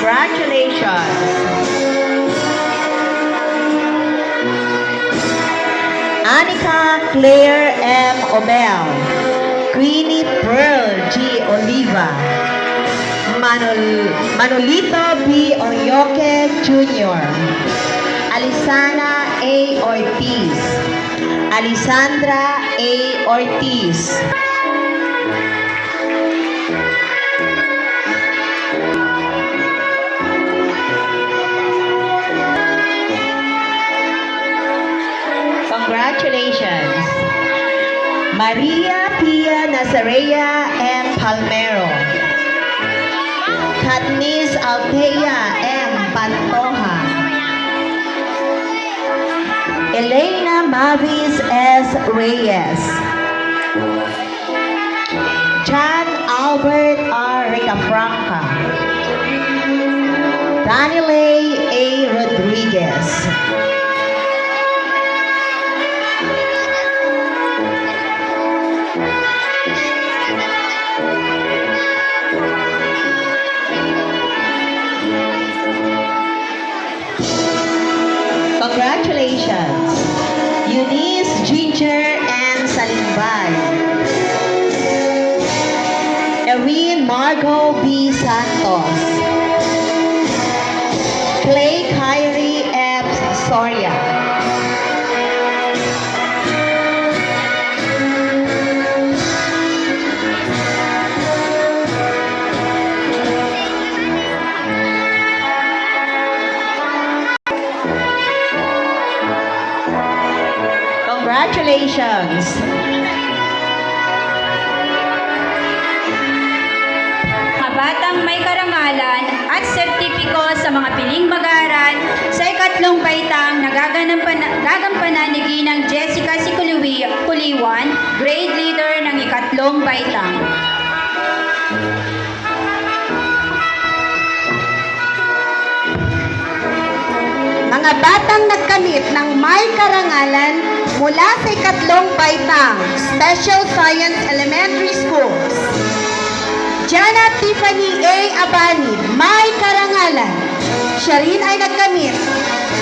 Congratulations. Anika Claire M. Obel, Queenie Pearl G. Oliva, Manolito B. Onyoke Jr., Alisana A. Ortiz, Alisandra A. Ortiz, congratulations. Maria Pia Nazarea M. Palmero, Katniss Althea M. Pantoja, Elena Mavis S. Reyes, John Albert R. Ricafranca, Danilei A. Rodriguez, congratulations. Eunice Ginger and Salimbay, Erin Margot B. Santos, Clay Kyrie F. Soria, congratulations. Mga batang may karangalan at sertipiko sa mga piling mag-aaral sa ikatlong baitang nagagampanan ni Ginang Jessica C. Kuliwan, grade leader ng ikatlong baitang. Mga batang nagkamit ng may karangalan mula sa ikatlong baitang Special Science Elementary Schools. Jana Tiffany A. Abani, may karangalan. Siya rin ay nagkamit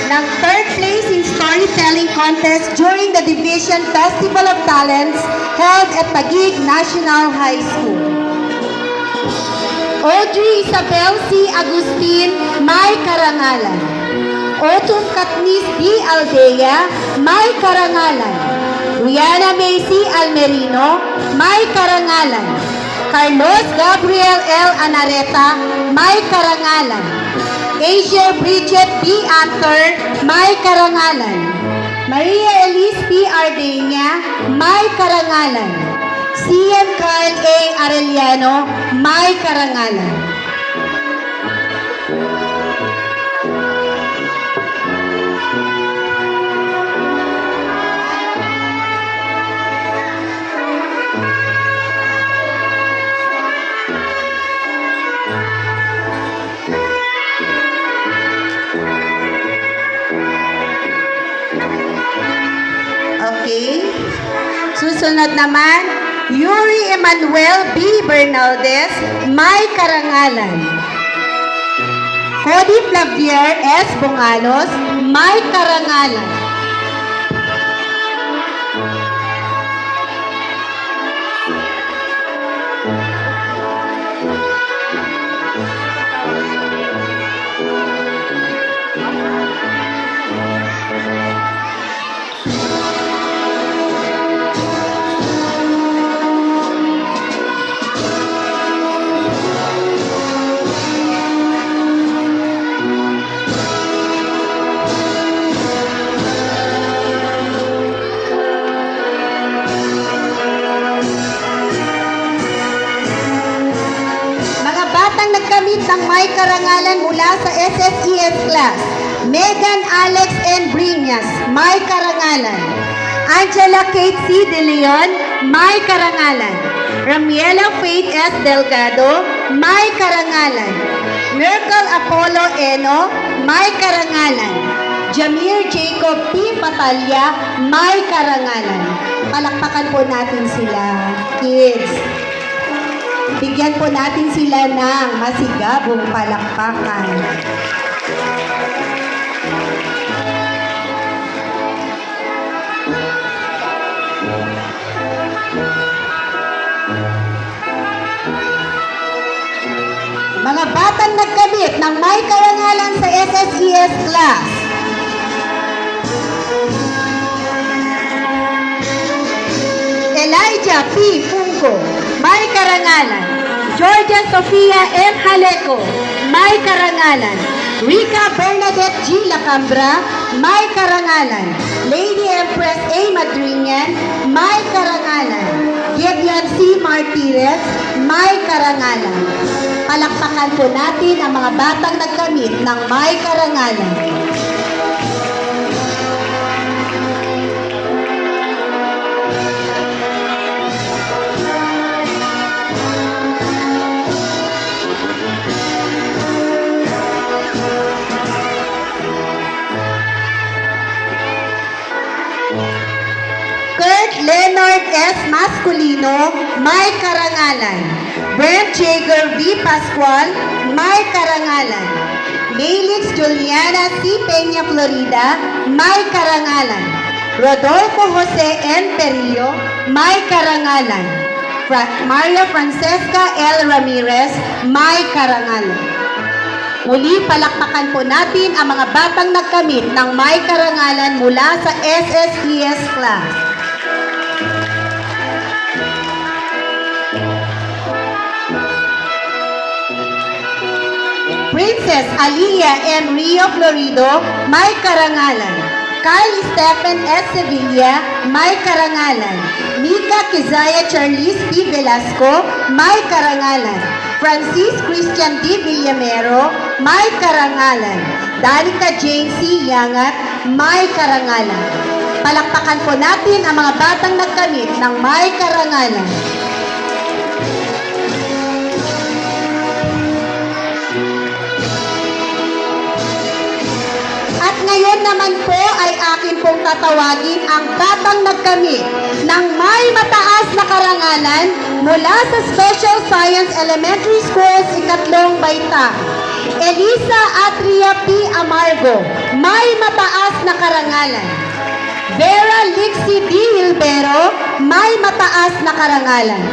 ng third place in storytelling contest during the Division Festival of Talents held at Taguig National High School. Audrey Isabel C. Agustin, may karangalan. Autumn Katniss D. Aldea, may karangalan. Rihanna Macy Almerino, may karangalan. Carlos Gabriel L. Anareta, may karangalan. Asia Bridget B. Antor, may karangalan. Maria Elise P. Ardenia, may karangalan. CM Carl A. Arellano, may karangalan. Okay. Susunod naman, Yuri Emmanuel B. Bernaldez, may karangalan. Cody Flavier S. Bungalos, may karangalan. Nagkamit ng may karangalan mula sa SSES class. Megan Alex N. Briñas, may karangalan. Angela Kate C. De Leon, may karangalan. Ramiela Faith S. Delgado, may karangalan. Miracle Apollo Eno, may karangalan. Jamir Jacob P. Patalya, may karangalan. Palakpakan po natin sila, kids. Bigyan po natin sila ng masigabong palakpakan. Mga batang nagkamit ng may karangalan sa SSES class. Elijah P. Punco, may karangalan. Georgia Sofia M. Haleco, may karangalan. Rica Bernadette G. Lacambra, may karangalan. Lady Empress A. Madrinian, may karangalan. Gideon C. Martirez, may karangalan. Palakpakan po natin ang mga batang nagkamit ng may karangalan. Kurt Leonard S. Masculino, may karangalan. Brent Jager V. Pascual, may karangalan. Maylix Juliana C. Peña Florida, may karangalan. Rodolfo Jose N. Perillo, may karangalan. Maria Francesca L. Ramirez, may karangalan. Muli, palakpakan po natin ang mga batang nagkamit ng may karangalan mula sa SSES class. Princess Alia M. Rio Florido, may karangalan. Carl Stephen S. Sevilla, may karangalan. Mika Kizaya Charlize P. Velasco, may karangalan. Francis Christian D. Villamero, may karangalan. Danica Jane C. Yangat, may karangalan. Palakpakan po natin ang mga batang nagkamit ng may karangalan. At ngayon naman po ay akin pong tatawagin ang batang nagkamit ng may mataas na karangalan mula sa Special Science Elementary School, Ikatlong Baitang. Elisa Atria P. Amargo, may mataas na karangalan. Vera Lixie D. Hilbero, may mataas na karangalan.